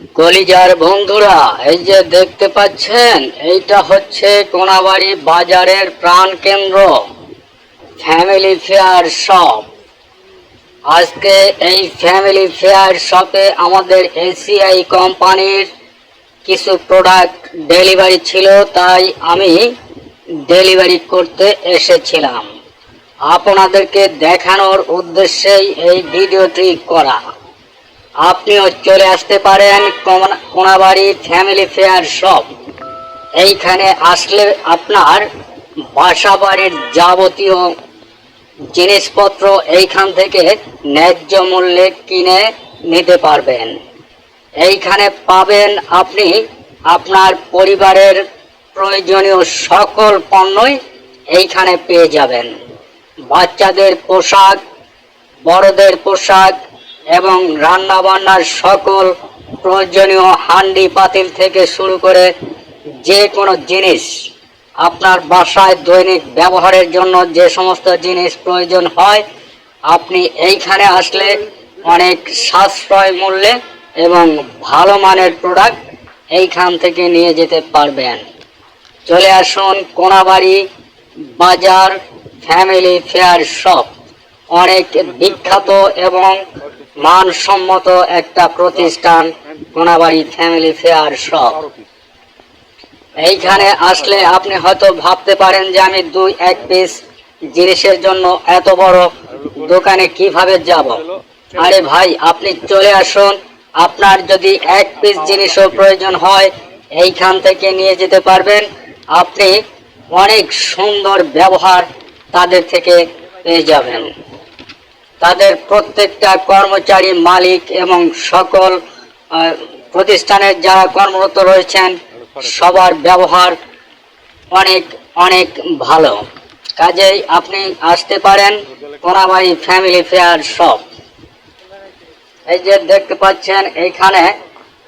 কলিজার বন্ধুরা, এই যে দেখতে পাচ্ছেন, এইটা হচ্ছে কোনাবাড়ি বাজারের প্রাণ কেন্দ্র ফ্যামিলি ফেয়ার শপ। আজকে এই ফ্যামিলি ফেয়ার শপে আমাদের এসিআই কোম্পানির কিছু প্রোডাক্ট ডেলিভারি ছিল, তাই আমি ডেলিভারি করতে এসেছিলাম। আপনাদেরকে দেখানোর উদ্দেশ্যেই এই ভিডিওটি করা। আপনিও চলে আসতে পারেন কোনাবাড়ি ফ্যামিলি ফেয়ার শপ। এইখানে আসলে আপনার বাসা বাড়ির যাবতীয় জিনিসপত্র এইখান থেকে ন্যায্য মূল্যে কিনে নিতে পারবেন। এইখানে পাবেন আপনি আপনার পরিবারের প্রয়োজনীয় সকল পণ্যই এইখানে পেয়ে যাবেন। বাচ্চাদের পোশাক, বড়দের পোশাক এবং রান্নাবান্নার সকল প্রয়োজনীয় হান্ডি পাতিল থেকে শুরু করে যে কোনো জিনিস আপনার বাসায় দৈনিক ব্যবহারের জন্য যে সমস্ত জিনিস প্রয়োজন হয়, আপনি এইখানে আসলে অনেক সাশ্রয় মূল্যে এবং ভালো মানের প্রোডাক্ট এইখান থেকে নিয়ে যেতে পারবেন। চলে আসুন কোনাবাড়ি বাজার ফ্যামিলি ফেয়ার শপ। অনেক বিখ্যাত এবং মানসম্মত একটা প্রতিষ্ঠান কোনাবাড়ি ফ্যামিলি ফেয়ার শপ। এইখানে আসলে আপনি হয়তো ভাবতে পারেন যে আমি এক পিস জিনিসের জন্য এত বড় দোকানে কিভাবে যাব। আরে ভাই, আপনি চলে আসুন। আপনার যদি এক পিস জিনিসও প্রয়োজন হয়, এইখান থেকে নিয়ে যেতে পারবেন। আপনি অনেক সুন্দর ব্যবহার তাদের থেকে পেয়ে যাবেন। তাদের প্রত্যেকটা কর্মচারী, মালিক এবং সকল প্রতিষ্ঠানের যারা কর্মরত রয়েছেন, সবার ব্যবহার অনেক অনেক ভালো। কাজেই আপনি আসতে পারেন কোনাবাড়ি ফ্যামিলি ফেয়ার শপ। এই যে দেখতে পাচ্ছেন, এইখানে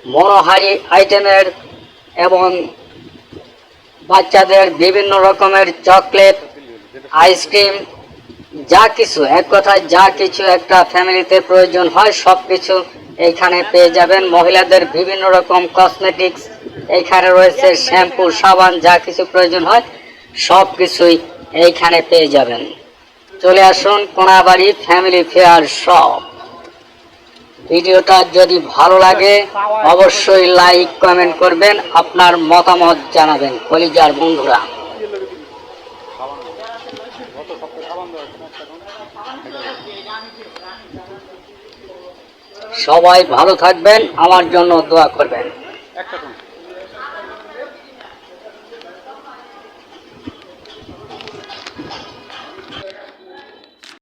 মনোহারি আইটেমের এবং বাচ্চাদের বিভিন্ন রকমের চকলেট, আইসক্রিম, যা কিছু, এক কথায় যা কিছু একটা ফ্যামিলিতে প্রয়োজন হয় সব কিছু এইখানে পেয়ে যাবেন। মহিলাদের বিভিন্ন রকম কসমেটিক্স এইখানে রয়েছে, শ্যাম্পু, সাবান, যা কিছু প্রয়োজন হয় সব কিছুই এইখানে পেয়ে যাবেন। চলে আসুন কোনাবাড়ি ফ্যামিলি ফেয়ার শপ। ভিডিওটা যদি ভালো লাগে অবশ্যই লাইক, কমেন্ট করবেন, আপনার মতামত জানাবেন কলিজার বন্ধুরা। সবাই ভালো থাকবেন, আমার জন্য দোয়া করবেন।